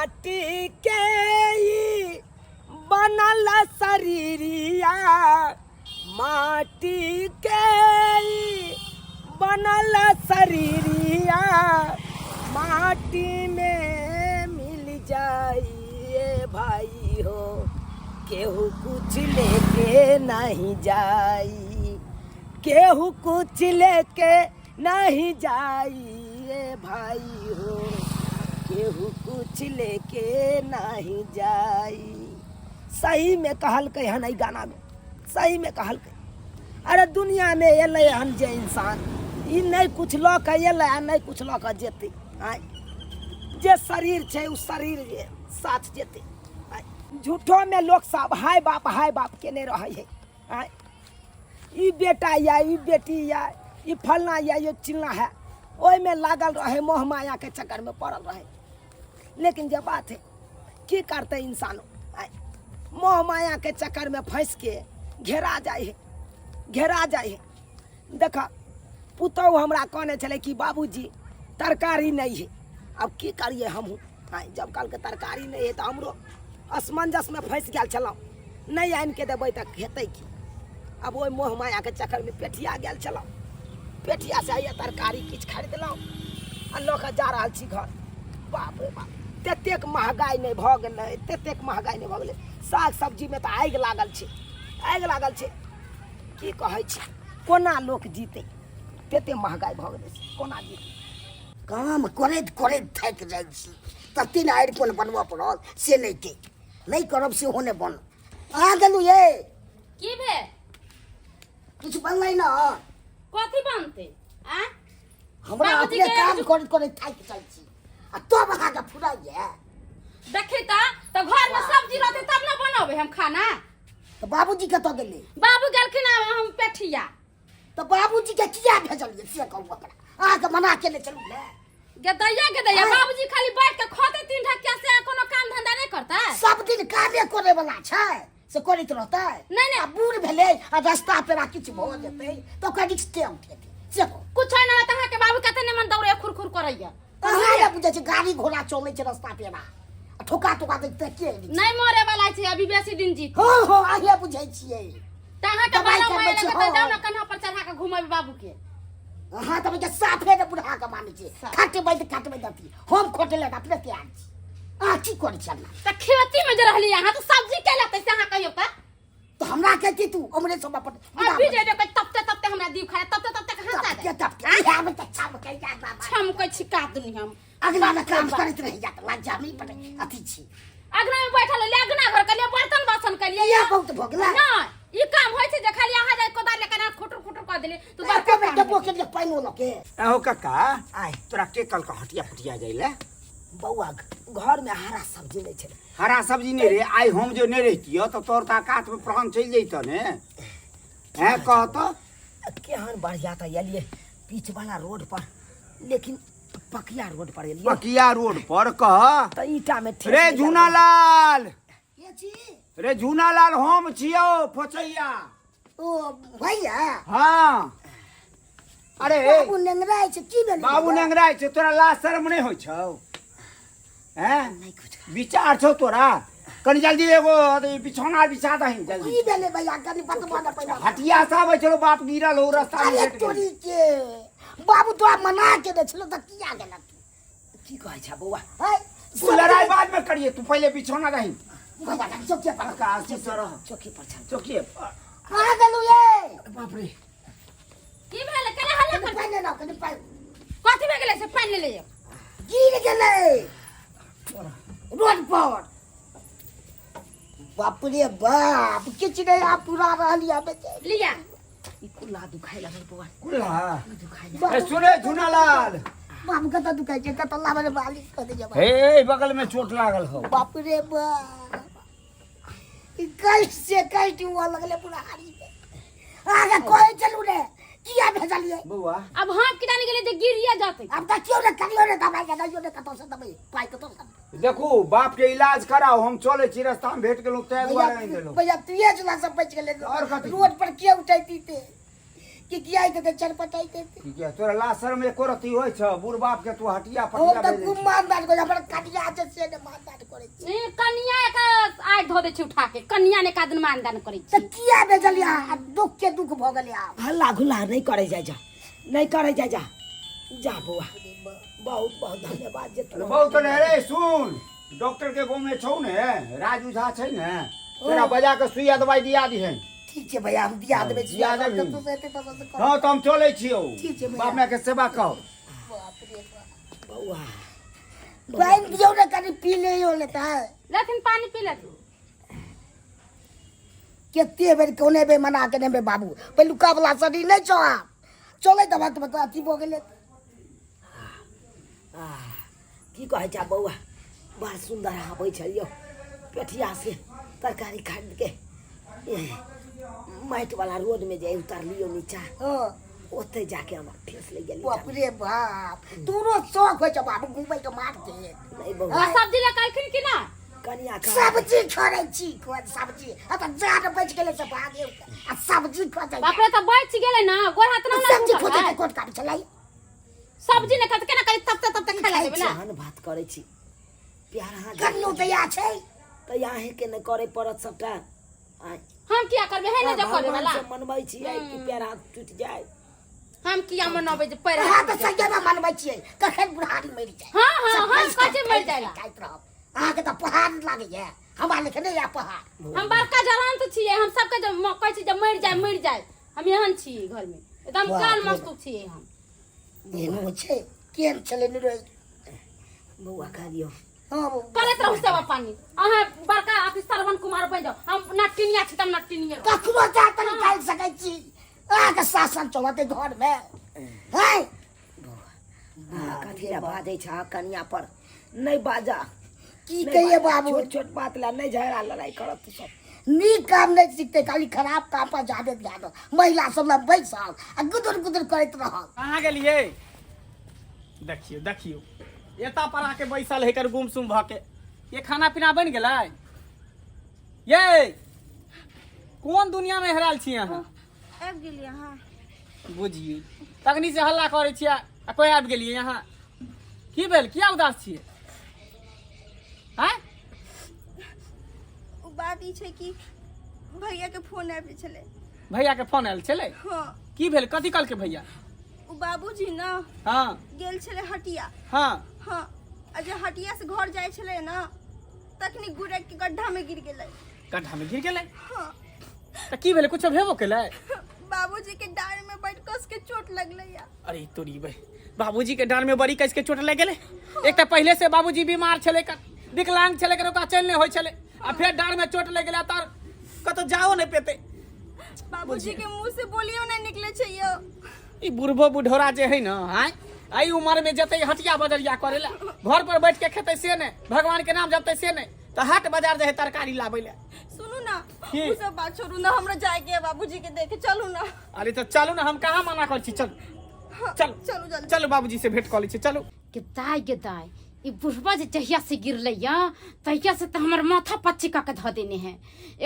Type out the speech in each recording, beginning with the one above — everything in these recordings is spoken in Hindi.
माटी के ई बनल शरीरिया माटी के ई बनल शरीरिया माटी में मिल जाइए भाई हो केहू कुछ लेके नहीं जाई केहू कुछ लेके नहीं जाइए भाई हो केहू कुछ लेके नहीं जाई। सही में कहल के हन गाना में सही में कहल के अरे दुनिया में एले हन जे इंसान ई नहीं कुछ लऽ के एले आ नहीं कुछ लऽ के जेते आय जे शरीर छै उ शरीर जे साथ जेते आय झूठो में लोग सब हाय बाप केने रहे है आय ई बेटा या ई बेटी या ई फलना या ये चिलना है ओहि में लागल रहे मोह माया के चक्कर में पड़ल रहे। लेकिन जब बात है की करते इंसानों मोह माया के चक्कर में फंस के घेरा जाए है। देखा पुतहु हमरा कहने चले कि बाबूजी तरकारी नहीं है अब की करिए हमहूँ जब कल के तरकारी नहीं है तो हमरो असमंजस में फंस गया चलाओ नहीं आन के देवे तक हेतै की अब वो मोह माया के चक्कर में पेठिया गया चलाओ पेठिया से आइए तरकारी किछ खरीद लो आ लऽ के जा रहा छी घर। बाप रे बाप तेतेक महगाई नहीं भऽ गेलै तेतेक महगाई नहीं भऽ गेलै साग सब्जी में तो आगि लागल छै की कहै छी कोना लोक जीते तेते महगाई भऽ गेलै कोना जीते काम करैत थाकि जाइ छी तते आड़ि कोन बनबऽ पड़ल से नहीं करब सेहो नहि बन आ गेलू ये की भे किछु बनलै ना कथी बनते आ हमरा अपने काम करैत थाकि जाइ छी आ तब अहाँके फुराइए देखी तो घर में सब्जी रहते तब ना बनाबे हम खाना तो बाबूजी कतऽ गेलै बाबू गेलखिन हम पेठिया तो बाबूजी के किया भेजलिए से कहू ओकरा अहाँके मना केने चलू ने गदैया बाबूजी खाली बैठ के खोते तीन ढक्किया से कोनो काम धंधा नहीं करता सब दिन कामे करे वाला छै से करैत रहतै नहीं आ बूढ़ भेलै आ रास्ता पेरा किछु भऽ जेतै तो ओकरा रिक्शे उठेतै से कुछ है ना तहाँ के बाबू कते ने मन दौड़े खुरखुर करैया अहाँ या बुझै छै गाड़ी घोड़ा चलै छै रास्ता पेरा ठोका दैते के नहीं मरे वाला छै अभी बेसी दिन जीत हो आइए बुझै छियै तहाँ के बाबू माय लगे जाओ ना कन्हा पर चढ़ा के घुमाबे बाबू के अहाँ त के साफे ने बुढ़ा के मानै छै काटबै दती हम खोटले अपने तैयार छी आ की करै छै ना त खेती में जे रहली अहाँ तो सब्जी के लेते से अहाँ कहियो त तो हमरा कहती तू हमरे सब अपन अभी जे तपते हमरा दीव खाए तपते कहां से के तपते हम त छम कहि जा बाबा छम कहि छिका दुनी हम अगला में काम करैत रह जात लज्जा नहीं पड़े अथी छी अगना में बैठल ले अगना घर के लिए बर्तन बासन के लिए ये बहुत भोगला ना ई काम होय छै जे खाली अहाँ जाय कोदार लेके ना खुटर कर देले तू बर्तन में डब्बो के लिए पानी लके एहो काका आय तोरा के कल का हटिया फटिया जाइले बौआ घर में हरा सब्जी नहीं छै हरा सब्जी नहीं रे आई हम जो नहीं रहतियो तो तोर ताकात में प्राण चल जइतो ने है कहतो केहन बढ़िया त एलिए बीच वाला रोड पर लेकिन पकिया रोड पर एलिए पकिया रोड पर कह त ईटा में रे झूनालाल के छी रे झूनालाल हम छियो फोचैया ओ भैया हां अरे बाबू नेंगराय छै की भेलै बाबू नेंगराय छै तोरा लाज शर्म नहीं होय छौ हैं नहीं कुछ विचार छौ तोरा कनी जल्दी एगो बिछौना बिछा दही जल्दी की भेलै भैया कनी बतबा न पहिला हटिया से आबै छलो बाप गिरल हो रास्ता में अरे लेट तोरी के बाबू तो मना के दे छलो त किया गेला की कहै छै बौआ हाय तू लड़ाई बाद में करिए तू पहले बिछौना दही भैया चौकी पर का तरह चौकी पर छा चौकी कहां गेलू ये बाप रे की भेल केना हल्ला कर पानी ना कनी पानी कथि भे गेलै से पानी ले ले गिर गेलै रोड पर बाप रे बाप किछ नहीं आ पूरा रहलिया बेटे लिया ई कुल्ला दुखाइ लागल बौआ कुल्ला दुखाइ ए सुने झूनालाल बाप कत दुखाइ छै कत लाबे मालिश कर दे जब हे बगल में चोट लागल हो बाप रे बाप ई कष्ट से कष्ट हुआ लगले पूरा हारी में आगे कोई चलू रे किया भेजलिए बउआ अब हम किरानी गेले जे गिरिया जाते अब तक क्यों रे करियो रे दवाई के दइयो रे कत से दवाई पाई कत से देखो बाप के इलाज कराओ हम चले छी रास्ता में भेट गेलो तै दुआरे नहीं देलो भैया तू ये चला सब बच गेले और कथी? रोड पर के उठैती ते कि किया देते चरपटाई देते ठीक है तोरा लाशर में एको रती होय छ बूढ़ बाप के तू हटिया ओ फटिया त दे गुमान दान को अपन काटिया আছে से ने मानदान करे छी ए कन्या का आइ धो दे छी उठा के कन्या ने का दिन मानदान करै त छी किया बेजलिया दुख के दुख भ गेलिया हल्ला गुल्ला नहीं करे जा नहीं करे जा जा बुआ बहुत बहुत धन्यवाद जे तू बहुत ने रे सुन डॉक्टर के गांव में छौ ने राजू झा छै ने तेरा बजा के सुइया दवाई दिया दी है ठीक छै भैया हम दिया देबे छी दिया देबही। तो से तो से कर हां तो हम चलै छियौ ठीक छै भैया। बाप माय के सेवा कहो बाप रे बाप बउआ पानी दियो ने कनी पी ले हो लेता लेकिन पानी पी ले केते बेर कोने बे मना के ने बाबू पहिलुका वाला सदी नहीं छो चले दबा तो बता अथी भ गेले की कहे जा बउआ बड़ा सुंदर आबै छलियो पेठिया से तरकारी खरीद के माइट वाला रोड में जे उतर लियो नीचा हां ओते जाके हम ठेस ले गेली बाप रे बाप तूरो शौक हो छ बाबू घुमै के मार के नहीं बउआ सब्जी ले कहलखिन कि ना कनिया का सब्जी छोड़े छी कोन सब्जी आ त जान बच गेले से भागे आ सब्जी खा जाए बाप रे त बैठ गेले ना गोर हाथ ना सब्जी खोजे के कोट काट चलाई सब्जी ने कत केना करी तब तक खा लेबे ना जहन भात करे छी प्यार हां कन्नू तैयार छै त यहाँ के न करे पड़त सबटा आय हम किया करबे है ना जो करे वाला से मनबै छी आय कि प्यार हाथ टूट जाए हम किया मनबै जे पैर हां त सही में मनबै छियै कखन बुढ़ारी मरि जाए हां हम कचे मर जाइला खाइत रहब अहाँ के त पहाड़ लागे है हमरा लेखे नहीं या पहाड़ हम बड़का जवान तो छिए हम सबके जब कहै छी जब मर जाए हम एहन छी घर में एकदम काल मस्तूक छिए हम देनो छै केन चले नि रह बउआ खा दियो हां करत रहू सेवा पानी अहाँ बड़का ऑफिस सरवन कुमार बन जाओ हम नटिनिया छी तम नटिनिया कखनो जा त निकाल सकै छी अहाँ के शासन चलते घर में है कथी ला बाजै छ कनिया पर नहीं बाजा की कहिए बाबू छोट छोट बात ला नहीं झगड़ा लड़ाई करत तू सब नीक काम नहीं सीखते खाली खराब काम पर जाबे ध्यान महिला सब ला बैसल आ गुदर गुदर करैत रहल कहाँ गेलिए देखियो देखियो एता पर आके बैसल है कर गुमसुम भ के ये खाना पीना बन गेलै ये कौन दुनिया में हेराल छी अहाँ आबि गेलिए अहाँ बुझिए तखनी से हल्ला करे छियै आ कोई आबि गेलिए यहाँ की भेल किया उदास छियै हैं बात ई छै कि भैया के फोन आबि छले भैया के फोन आयल छलै हाँ की भेल कथी कहलकै भैया उ बाबूजी ना हाँ गेल छले हटिया हाँ हाँ आ जे हटिया से घर जाय छले ना तखनी गुड़क के गड्ढा में गिर गेलै गड्ढा में गिर गेलै हाँ त की भेलै कुछो भेबो केलै बाबूजी के डार में बैठ कस के चोट लगलै या अरे तोरी भाई बाबूजी के डार में बड़ी कस के चोट लग गेलै एक त पहले से बाबूजी बीमार छलै विकलांग छलै ओकरा चल नहीं होय छलै आ फिर डार में चोट लग गेलै तर कतो जाओ नहीं पेते बाबूजी के मुंह से बोलियो नहीं निकले छै यो ई बुढ़बो बुढ़ौरा जे है ना हाय आई उम्र में जते हटिया बजरिया करेला घर पर बैठ के खेते से ने भगवान के नाम जपते से ने तो हाट बाजार जे है तरकारी लाबै ले सुनू ना की? उ सब बात छोड़ू ना हमरा जाय के है बाबूजी के देखे चलू ना अरे तो चलू ना हम कहाँ मना कर छी चल चल चलू जल्दी चलो बाबूजी से भेंट कर लै छी चलो के दाई ई बुढ़वा जे जहिया से गिरलै या तहिया से त हमर माथा पच्ची क के ध देने है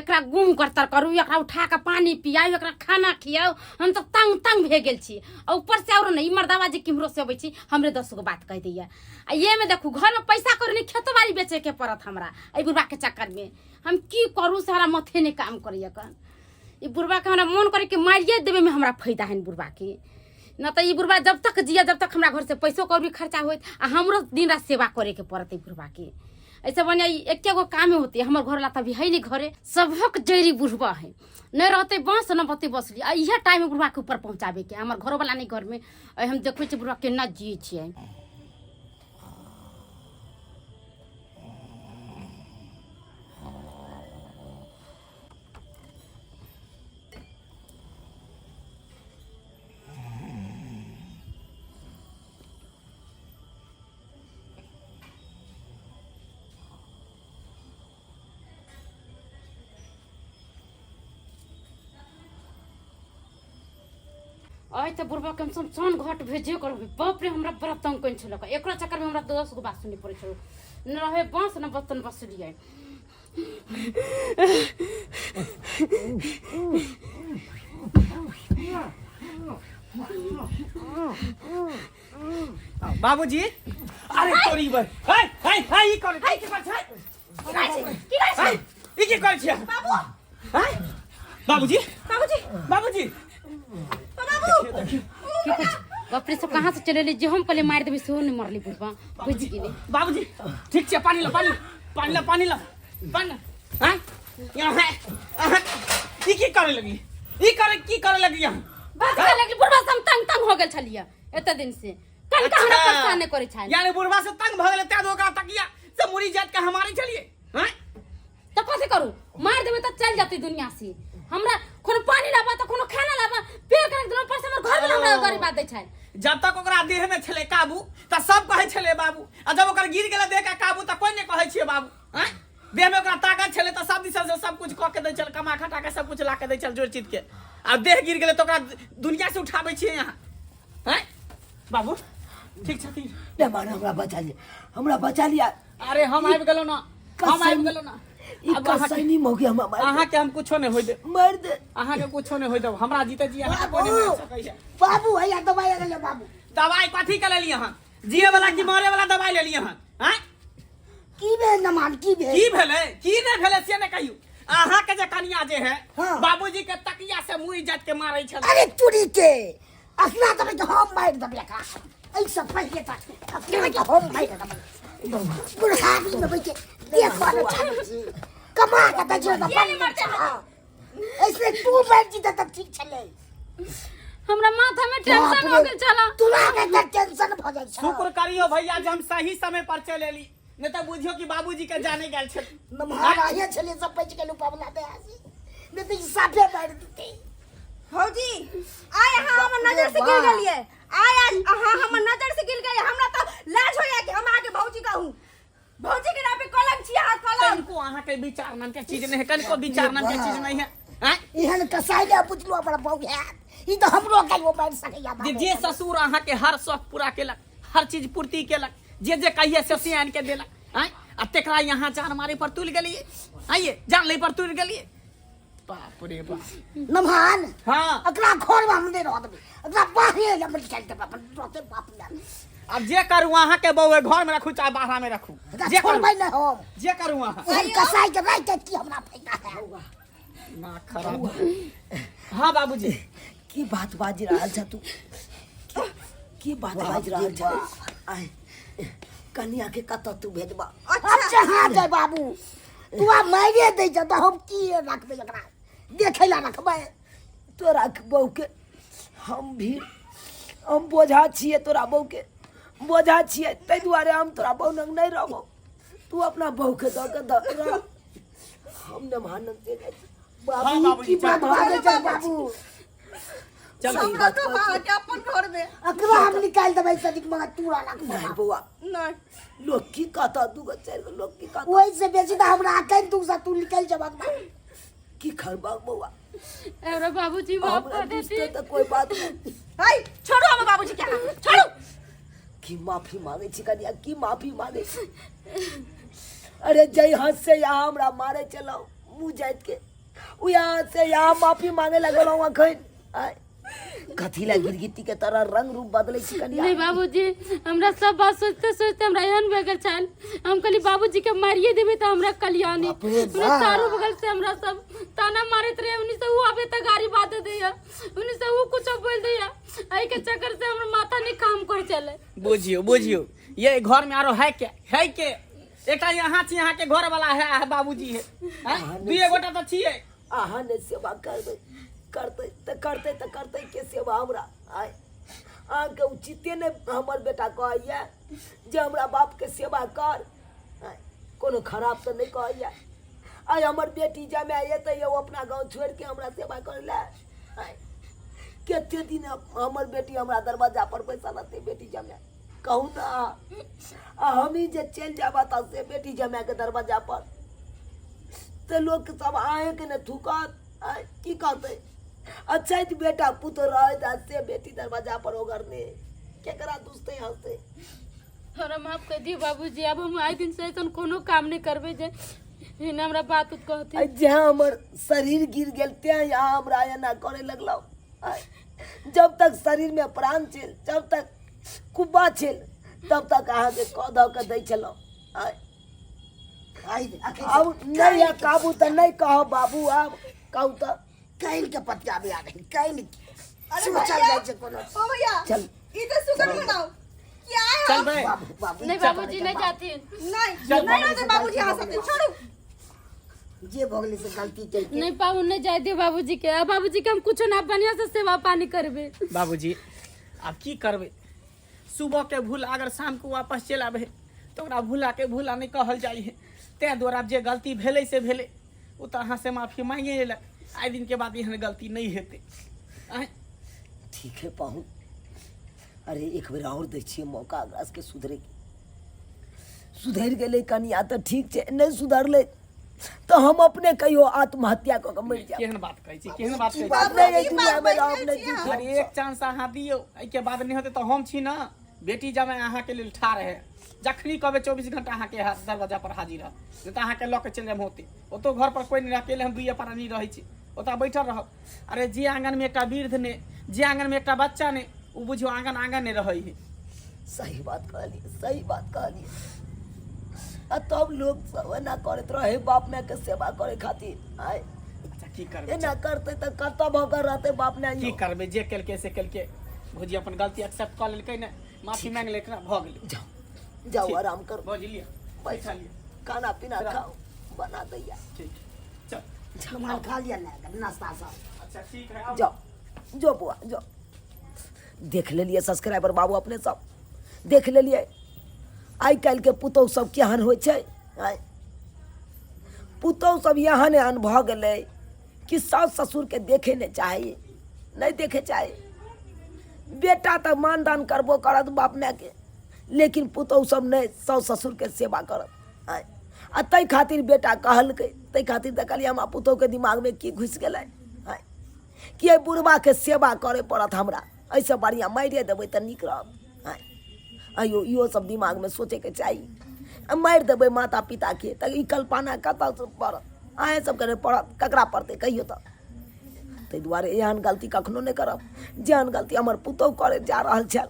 एकरा गुम करतर करू एकरा उठा के पानी पियाऊ एकरा खाना खियाऊ हम तो तंग भे गेल छी आ ऊपर से और नहीं मर्दावा जे किमरो से अबै छी हमरे 10 गो बात कह दैया आ ये में देखू घर में पैसा करनी खेत बाड़ी बेचे के पड़त हमरा ए बुढ़वा के चक्कर में हम की करू से हमरा माथे ने काम करैया कन ई बुढ़वा के हमरा मन करे के मारिए देबे में हमरा फायदा है बुढ़वा के न तो ये बुढ़वा जब तक जिया जब तक हमरा घर से पैसो कौड़ी खर्चा होत आ हमरो दिन रात सेवा करे के पड़ते बुढ़वा के ऐसे बने एके गो काम होते हमर घर ला तभी है नहीं घरे सबक जैरी बुढ़वा है नहीं रहते बांस न बते बसली आ इहे टाइम में बुढ़वा के ऊपर पहुंचाबे के हमर घरो वाला नहीं घर में हम देखै छी बुढ़वा केना जियै छियै आई तो बुढ़वा के हम सन घाट भेजे करबे बाप रे हमरा बड़ा तंग कन छलक एकरा चक्कर में हमरा 10 गो बात सुनी पड़े छल न रहे बांस न बर्तन बसलिए बाबूजी अरे तोरी बे हाय हाय हाय ई कर हाय की कर छै ई की कर छै बाबू हाय बाबूजी बाबूजी बाबूजी बाप रे सब कहाँ से चले जो हम पहले मार देबे सो नहीं मरली बुढ़वा बुझ गेले बाबूजी ठीक छै पानी ला पानी हां यहाँ है ई की करे लगी की करे लगी यहाँ बात करे लगी बुढ़वा से हम तंग हो गेल छलिया एते दिन से कल का हमरा परेशान नहीं करे छै यानी बुढ़वा से तंग भ गेले त ओकरा तकिया से मुरी जात के हमारे चलिए हैं तो कैसे करूं मार देबे त चल जाती दुनिया से हमरा कोनो पानी लाबा त कोनो खाना लाबा पेड़ कर दिन पर से हमर घर में हमरा गरीब बात दै छै जब तक ओकरा देह में छले काबू त सब कहे छले बाबू आ जब ओकर गिर गेले देह का काबू त कोई नहीं कहे छिए बाबू हैं देह में ओकरा ताकत छले त सब दिशा से सब कुछ क के दै चल कमा खटा के सब कुछ ला के दै चल जोड़ चीज के आ देह गिर गेले त ओकरा दुनिया से उठाबै छिए यहाँ हैं बाबू ठीक छथि ले मान हमरा बचा लिया अरे हम आबि गेलो ना ई कसैनी मौगी हम अहाँ के हम कुछो नहीं होय दे मार दे अहाँ के कुछो नहीं होय दे हमरा जीते जी अहाँ कोई नहीं मार सकै छै बाबू हैया दवाई ले बाबू दवाई कथी के लेली अहाँ जिए वाला की मरे वाला दवाई लेली अहाँ हैं की भेल नमान की भेल की भेले की नहीं भेले से ने कहियो अहाँ के जे कनिया जे है हाँ। बाबूजी के तकिया से मुई जात के मारै छल अरे चुरी के असला तब के हम मार दबले का ऐसा पहिले तक असला के हम मार दबले बुढ़ा भी में बैठे देख वाला कमा के दजो द ऐसे तू बैठ जी त ठीक छले हमरा माथा में टेंशन हो गेल चला तुला के टेंशन भ जाय छ शुक्र करियो भैया जे हम सही समय पर चले ली नहीं तो बुझियो कि बाबूजी के जाने गेल छल नमहार आये छले सब पैच के लुपावला दे आसी नहीं तो साफे मार देते भौजी आय अहाँ हमर नजर से गिर गेलिए आय अहाँ हमर नजर से गिर गए हमरा तो लाज होया कि हम आके भौजी कहूं भौजी के नाम पे कलम छिया कलम को अहाँ के विचार नाम के चीज नहीं है कनको विचार नाम के चीज नहीं है हैं इहन कसाई के पुछलो अपना बहु है ई तो हमरो के वो मार सके या जे ससुर अहाँ के हर शौक पूरा केलक हर चीज पूर्ति केलक जे कहिए से आन के देलक हैं आ तेकरा यहाँ जान मारे पर तुल गेलिए आइए जान ले पर तुल गेलिए बाप रे बाप नमहान हां अकरा घर में हम दे रह दबे अकरा बाहर ले मत चल दे अपन रोते बाप ले अब जे करू अहाँ के बउए घर में रखू चाहे बाहर में रखू जे छोड़ करू भाई ना हम जे करू अहाँ इहन कसाई के रात की हमरा फायदा है ना खराब हां बाबूजी की बात बाज रहल छ तू की बात बाज रहल छ आय कन्या के कत तू भेजबा अच्छा हां जाय बाबू तू आ मारे दे छ त हम की रखबे एकरा देखैला रखबे तो रख बहू के हम बोझा छिए तोरा बहू के बोझा छिए तै दुआरे हम तोरा बहू नंग नहीं रहबो तू अपना बहू के द के द हम न मानन दे हाँ, बाबू की बात बाजे छ बाबू चल सही बात तो हाँ के अपन घर में अकरा हम निकाल देबै सदिक मगा तूरा ना नहीं बउआ नहीं लोग की कहता दू गो चार गो लोग की कहता ओइ से बेसी त हमरा कहीं तू सा तू निकल जबक की खरबा बउआ अरे बाबूजी माफ कर देती तो कोई बात नहीं हाय छोड़ो हम बाबूजी क्या छोड़ो की माफी मांगे छी कनिया की माफी मांगे छी अरे जय हाथ से यहाँ हमरा मारे चलाओ मुंह जात के उ यहाँ से यहाँ माफी मांगे लगलो अखन कथी ला गिरगिट्टी के तरह रंग रूप बदले छी कनिया नहीं बाबूजी हमरा सब बात सोचते सोचते हमरा एहन बेगर छल हम कहली बाबूजी के मारिए देबे त हमरा कल्याणी उन्हें चारों बगल से हमरा सब ताना मारत रहे उन्हें से वो आबे त गाड़ी बात देया उन्हें से वो कुछ बोल देया आई के चक्कर से हमरा माथा नहीं काम कर चले बुझियो ये घर में आरो है के एकटा यहाँ छी यहाँ के घर वाला है बाबूजी है दुए गोटा तो छिए आहा ने सेवा करते के सेवा हमरा आय आके उचिते ने हमर बेटा कहैया जे हमरा बाप के सेवा कर आय कोनो खराब तो नहीं कहैया आय हमर बेटी जमे ये त ये अपना गांव छोड़ के हमरा सेवा करले आय केते दिन हमर बेटी हमरा दरवाजा पर पैसा लते बेटी जमे कहू ना हमी जे चल जाबा त से बेटी जमे के दरवाजा पर तो लोग सब आए के न थुकत की कहते अच्छा तो बेटा पुत्र रहे से बेटी दरवाजा पर ओगरने केकरा दुस्ते हंसते हमरा माफ कर दिए बाबूजी अब हम आए दिन से ऐसन कोनो काम नहीं करबे जे इन हमरा बात कहते जहाँ हमर शरीर गिर गेल ते यहाँ हमरा एना करे लगलो जब तक शरीर में प्राण छल, जब तक कुब्बा छल, तब तक अहाँके कऽ धऽ के दै छलहुँ। अब नहीं है काबू तो नहीं कहो बाबू, अब कहू तो काल्हि के पतिया भी आ गई, काल्हि अरे चल भैया, जाइ छै कोनो। ओ भैया चल। ई तो सुगर बनाओ क्या है चल हम? बे बाबू बाबू नहीं बाबूजी नहीं जाती। नहीं नहीं रहते बाबूजी यहाँ सब छोड़ो। जे भोगली से गलती केलकै। नहीं पाऊ नहीं जाए दियो बाबूजी के। अब बाबूजी के हम कुछ ना बढ़िया से सेवा पानी करबे। बाबूजी अब की करबे, सुबह के भूल अगर शाम को वापस चल आबे तो ओकरा भूला के भूला नहीं कहल जाइ है। तैं द्वारा जे गलती भेले से भेले वो तो अहाँ से माफी मांगे ले। आइ दिन के बाद एहन गलती नहीं हेतै। आँय, ठीक है पाहु, अरे एक बेर और दै छियै मौका एकरा सबके सुधरे के। सुधरि गेलै कनिया तऽ ठीक छै, नहीं सुधरलै तो हम अपने कहियो आत्महत्या कऽ के मरि जायब। केहन बात कहै छी, केहन बात कहै छी। बात नहीं है दुनिया में राम नहीं जी। अरे एक चांस अहाँ दियौ, एहिके बाद नहीं होते तो हम छी ना। बेटी जमाई अहाँके लेल ठाढ़ है। जखनी कहबै 24 घंटा अहाँके दरवाजा पर हाजिर रह, नहीं तो अहाँके लऽ के चलि जायब होते। ओतो घर पर कोई नहीं, अकेले हम दुइये प्राणी रहै छी, ओतऽ बैठल रहब। अरे जे आंगन में एकटा वृद्ध ने, जे आंगन में एकटा बच्चा ने, उ बुझियो आंगन आंगन ने रहै है। सही बात कहलिए, सही बात कहलिए। आ तब लोग सब एना करैत रहे बाप माय के सेवा करे खातिर। आय अच्छा की करबै, एना करते तऽ कतऽ भऽ रहते बाप माय। की करबै, जे केलकै से केलकै। भौजी अपन गलती एक्सेप्ट कऽ लेलकै ने, माफी मांग लेलकै ना, भऽ गेलै। जाओ जाओ ठीक। आराम करो, भौजी लिअ, बैठा लिअ। खाना पीना खाओ, बना दैया। ठीक, चल। सामान खा लिया ना, नाश्ता सब। अच्छा ठीक है, आओ। जाओ जो बुआ जाओ। देख लेलिए सब्सक्राइबर बाबू, अपने सब देख लेलिए आइ काल्हि के पुतौह सब केहन होइ छै। आय पुतौह सब एहन एहन भऽ गेलै कि सास ससुर के देखे नहीं चाही, नहीं देखे चाही। बेटा तऽ मानदान करबो करत बाप माय के, लेकिन पुतौह सब नहीं सास ससुर के सेवा करत। आय आ तै खातिर बेटा कहलकै, तै खातिर तऽ कहलिए हमरा पुतौह के दिमाग में की घुसि गेलै। आय कि एहि बुढ़बा के सेवा करे पड़त हमरा, ऐसे बढ़िया मारिए देबै तऽ नीक रहब। आय अयो इहो सब दिमाग में सोचे के चाही। मारि देबै माता पिता के तऽ ई कल्पना कतऽ से पड़त, अहें सबके नहि पड़त, ककरा पड़तै कहियो तऽ। ताहि दुआरे एहन गलती कखनो नहि करब जेहन गलती हमर पुतौह करे जा रहल छल।